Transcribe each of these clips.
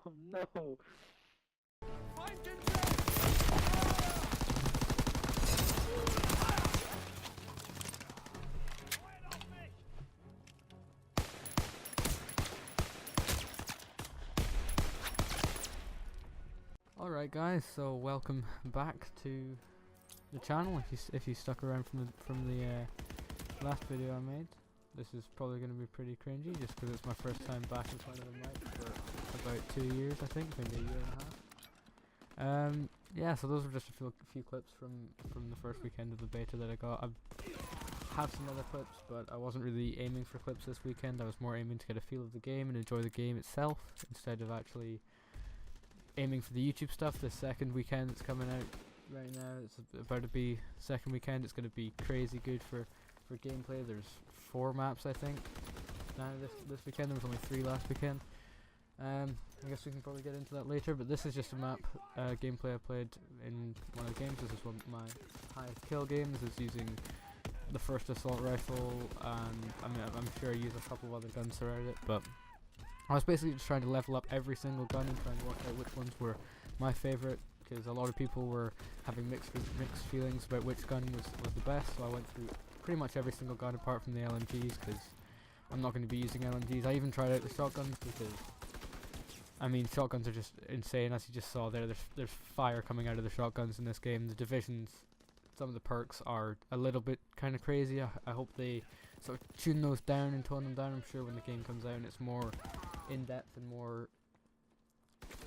Oh no! Alright guys, so welcome back to the channel if you stuck around from the last video I made. This is probably going to be pretty cringy just because it's my first time back in front of the mic for about 2 years, I think, maybe a year and a half. Yeah, so those were just a few clips from the first weekend of the beta that I got. I have some other clips, but I wasn't really aiming for clips this weekend. I was more aiming to get a feel of the game and enjoy the game itself instead of actually aiming for the YouTube stuff. The second weekend that's coming out right now, it's about to be second weekend. It's going to be crazy good for gameplay. There's 4 maps I think now this weekend. There was only 3 last weekend. I guess we can probably get into that later, but this is just a map gameplay I played in one of the games. This is one of my highest kill games. It's using the first assault rifle, and I'm sure I use a couple of other guns throughout it, but I was basically just trying to level up every single gun and try and work out which ones were my favourite, because a lot of people were having mixed feelings about which gun was the best. So I went through pretty much every single gun apart from the LMGs, because I'm not going to be using LMGs. I even tried out the shotguns because, I mean, shotguns are just insane. As you just saw there, there's fire coming out of the shotguns in this game. The divisions, some of the perks are a little bit kind of crazy. I hope they sort of tune those down and tone them down. I'm sure when the game comes out and it's more in depth and more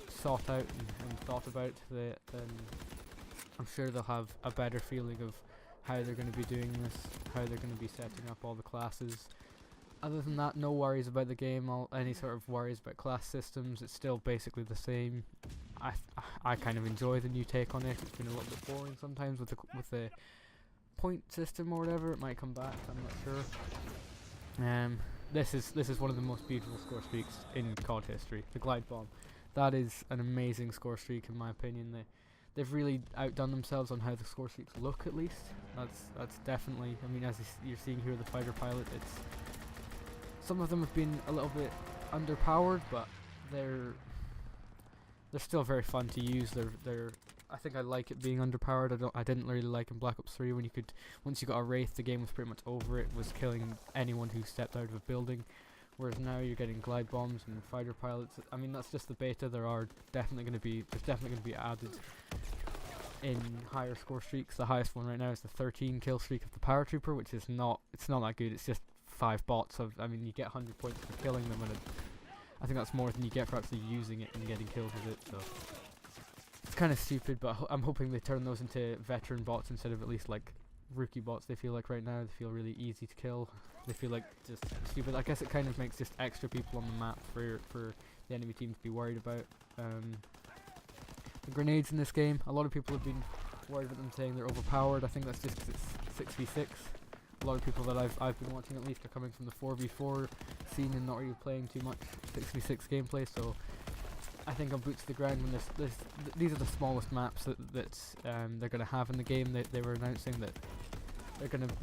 sought out and thought about, then I'm sure they'll have a better feeling of how they're going to be doing this, how they're going to be setting up all the classes. Other than that, no worries about the game. Any sort of worries about class systems, it's still basically the same. I kind of enjoy the new take on it. It's been a little bit boring sometimes with the point system or whatever. It might come back, I'm not sure. This is one of the most beautiful score streaks in COD history. The glide bomb, that is an amazing score streak in my opinion. They've really outdone themselves on how the score streaks look. At least that's definitely. I mean, as you're seeing here, the fighter pilot. It's some of them have been a little bit underpowered, but they're still very fun to use. I think I like it being underpowered. I didn't really like in Black Ops 3 when once you got a Wraith, the game was pretty much over. It was killing anyone who stepped out of a building. Whereas now you're getting glide bombs and fighter pilots. I mean, that's just the beta. There's definitely going to be added in higher score streaks. The highest one right now is the 13 kill streak of the paratrooper, which is it's not that good. It's just 5 bots. I mean, you get 100 points for killing them, and I think that's more than you get for actually using it and getting kills with it. So it's kind of stupid, but I'm hoping they turn those into veteran bots instead of at least like rookie bots. They feel like right now they feel really easy to kill. They feel like just stupid. I guess it kind of makes just extra people on the map for the enemy team to be worried about. The grenades in this game, a lot of people have been worried about them saying they're overpowered. I think that's just because it's 6v6. A lot of people that I've been watching at least are coming from the 4v4 scene and not really playing too much 6v6 gameplay. So I think on boots to the ground, when these are the smallest maps that they're gonna have in the game. They were announcing that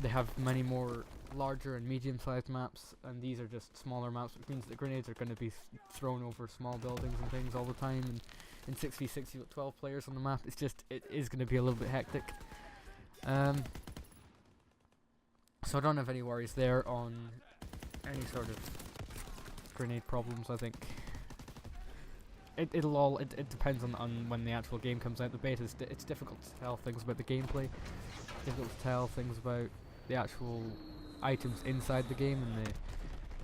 they have many more larger and medium-sized maps, and these are just smaller maps, which means that grenades are going to be thrown over small buildings and things all the time. And in 6v6 you've got 12 players on the map. It is going to be a little bit hectic. So I don't have any worries there on any sort of grenade problems. I think it depends on when the actual game comes out. The beta it's difficult to tell things about the gameplay. It's difficult to tell things about the actual items inside the game and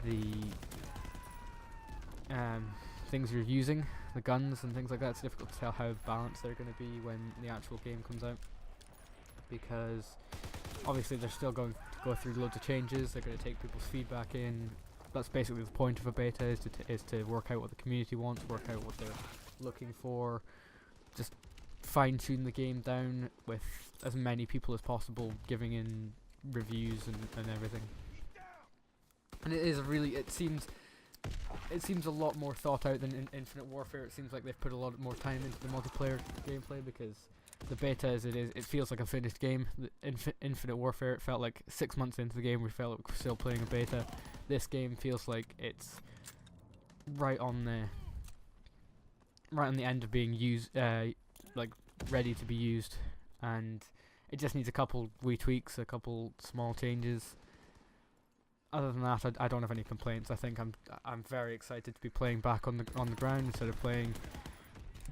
the things you're using, the guns and things like that. It's difficult to tell how balanced they're going to be when the actual game comes out, because obviously they're still going to go through loads of changes. They're going to take people's feedback in. That's basically the point of a beta, is to work out what the community wants, work out what they're looking for, just fine-tune the game down with as many people as possible giving in reviews and everything. And it seems a lot more thought out than in Infinite Warfare. It seems like they've put a lot more time into the multiplayer gameplay, because the beta as it is, it feels like a finished game. Infinite Warfare, it felt like 6 months into the game we felt like we're still playing a beta. This game feels like it's right on the right on the end of being used, like ready to be used, and it just needs a couple wee tweaks, a couple small changes. Other than that, I don't have any complaints. I think I'm very excited to be playing back on the ground instead of playing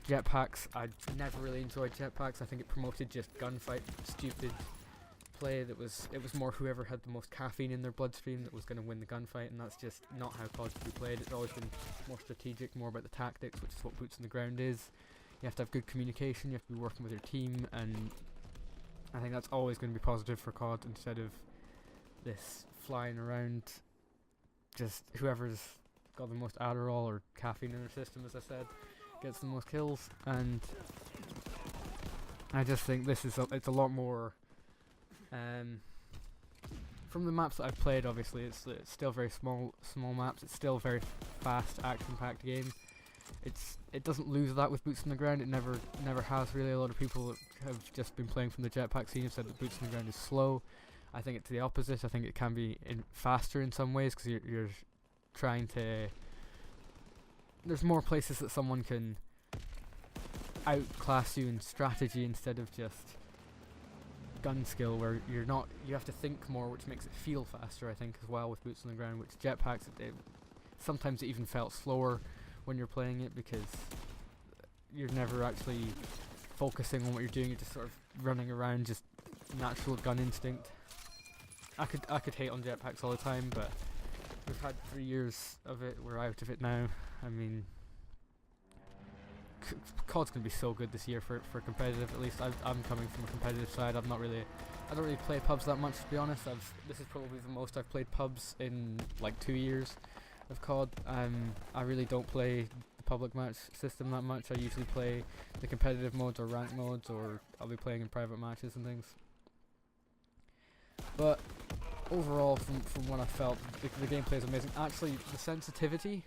jetpacks. I never really enjoyed jetpacks. I think it promoted just gunfight, stupid play. It was more whoever had the most caffeine in their bloodstream that was going to win the gunfight, and that's just not how COD should be played. It's always been more strategic, more about the tactics, which is what boots on the ground is. You have to have good communication. You have to be working with your team, and I think that's always going to be positive for COD instead of this flying around, just whoever's got the most Adderall or caffeine in their system, as I said, gets the most kills. And I just think this is it's a lot more from the maps that I've played. Obviously it's still very small maps. It's still a very fast, action-packed game. It doesn't lose that with boots on the ground. It never has really. A lot of people that have just been playing from the jetpack scene have said that boots on the ground is slow. I think it's the opposite. I think it can be faster in some ways, because you're trying to... There's more places that someone can outclass you in strategy instead of just gun skill, where you have to think more, which makes it feel faster, I think, as well, with boots on the ground. Which jetpacks, sometimes it even felt slower when you're playing it, because you're never actually focusing on what you're doing. You're just sort of running around, just natural gun instinct. I could hate on jetpacks all the time, but we've had 3 years of it. We're out of it now. I mean, COD's gonna be so good this year for competitive. At least I'm coming from a competitive side. I don't really play pubs that much, to be honest. This is probably the most I've played pubs in like 2 years of COD. I really don't play the public match system that much. I usually play the competitive modes or ranked modes, or I'll be playing in private matches and things. But overall, from what I felt, the gameplay is amazing. Actually, the sensitivity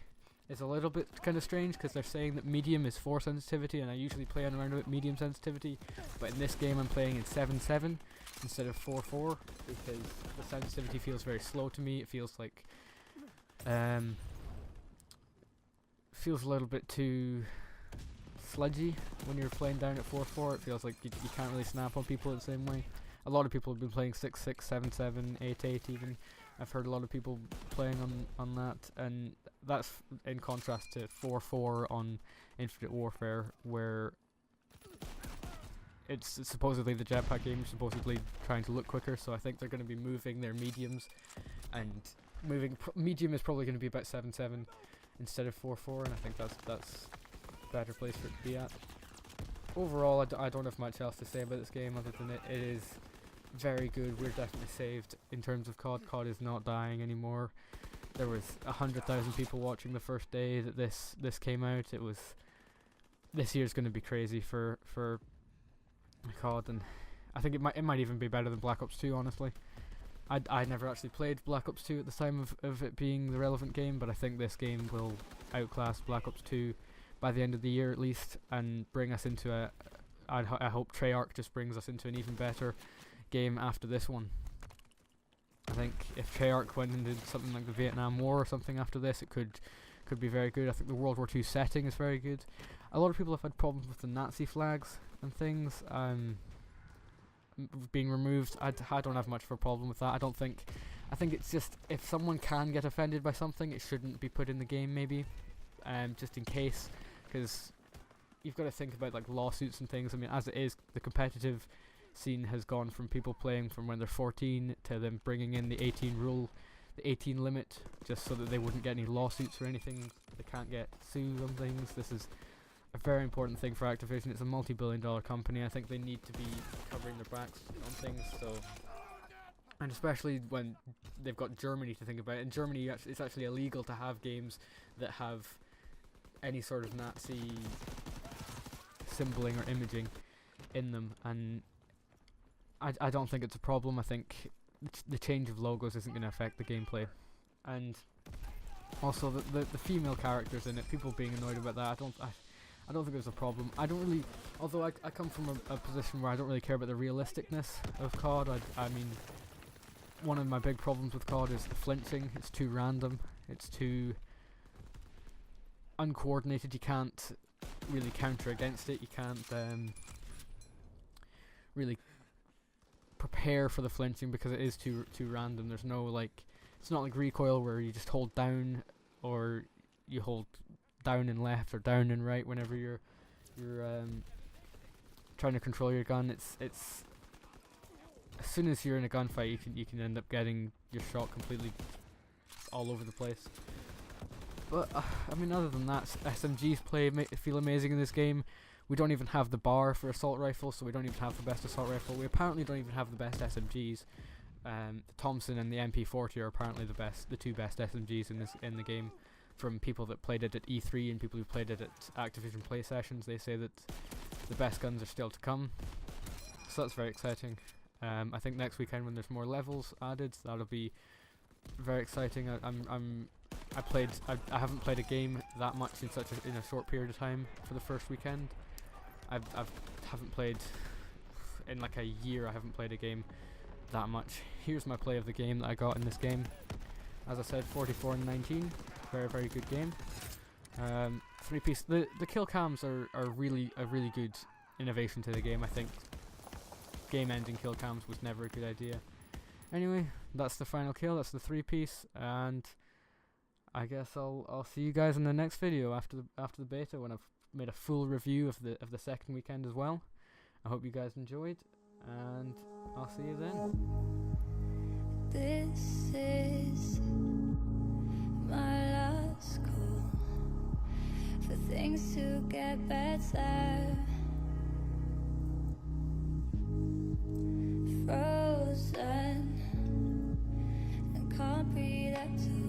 is a little bit kind of strange, because they're saying that medium is 4 sensitivity, and I usually play on around about medium sensitivity, but in this game I'm playing in 7.7 instead of 4.4, because the sensitivity feels very slow to me. It feels like feels a little bit too sludgy when you're playing down at 4.4. It feels like you can't really snap on people the same way. A lot of people have been playing 6.6, 7.7, 8.8 even. I've heard a lot of people playing on that, and that's in contrast to 4.4 on Infinite Warfare, where it's supposedly the jetpack game is supposedly trying to look quicker. So I think they're going to be moving their mediums, and medium is probably going to be about 7.7 instead of 4.4, and I think that's a better place for it to be at. Overall, I don't have much else to say about this game other than it is very good. We're definitely saved in terms of COD. COD is not dying anymore. There was 100,000 people watching the first day that this came out. This year's going to be crazy for COD, and I think it might even be better than Black Ops 2. Honestly, I never actually played Black Ops 2 at the time of it being the relevant game, but I think this game will outclass Black Ops 2 by the end of the year at least, and bring us into I hope TheroXx just brings us into an even better game after this one. I think if TheroXx went and did something like the Vietnam War or something after this, it could be very good. I think the World War II setting is very good. A lot of people have had problems with the Nazi flags and things being removed. I don't have much of a problem with that. I think it's just, if someone can get offended by something, it shouldn't be put in the game, maybe, just in case, because you've got to think about like lawsuits and things. I mean, as it is, the competitive scene has gone from people playing from when they're 14 to them bringing in the 18 rule, the 18 limit, just so that they wouldn't get any lawsuits or anything. They can't get sued on things. This is a very important thing for Activision. It's a multi-billion-dollar company. I think they need to be covering their backs on things. So, and especially when they've got Germany to think about. In Germany, it's actually illegal to have games that have any sort of Nazi symboling or imaging in them, and I don't think it's a problem. I think the change of logos isn't going to affect the gameplay, and also the female characters in it, people being annoyed about that, I don't think there's a problem. I don't really, although I come from a position where I don't really care about the realisticness of COD. I mean, one of my big problems with COD is the flinching. It's too random. It's too uncoordinated. You can't really counter against it. You can't really prepare for the flinching because it is too random. There's no like, it's not like recoil where you just hold down, or you hold down and left or down and right whenever you're trying to control your gun. It's as soon as you're in a gunfight, you can end up getting your shot completely all over the place. But I mean, other than that, SMGs feel amazing in this game. We don't even have the bar for assault rifle, so we don't even have the best assault rifle. We apparently don't even have the best SMGs. The Thompson and the MP40 are apparently the two best SMGs in the game. From people that played it at E3 and people who played it at Activision play sessions, they say that the best guns are still to come. So that's very exciting. I think next weekend when there's more levels added, that'll be very exciting. I haven't played a game that much in a short period of time for the first weekend. I haven't played in like a year. I haven't played a game that much. Here's my play of the game that I got in this game. As I said, 44 and 19. Very good game. 3-piece. The kill cams are really a really good innovation to the game. I think game ending kill cams was never a good idea. Anyway, that's the final kill. That's the 3-piece, and I guess I'll see you guys in the next video after the beta, when I've made a full review of the second weekend as well. I hope you guys enjoyed, and I'll see you then. This is my last call for things to get better. Frozen and can't breathe at all.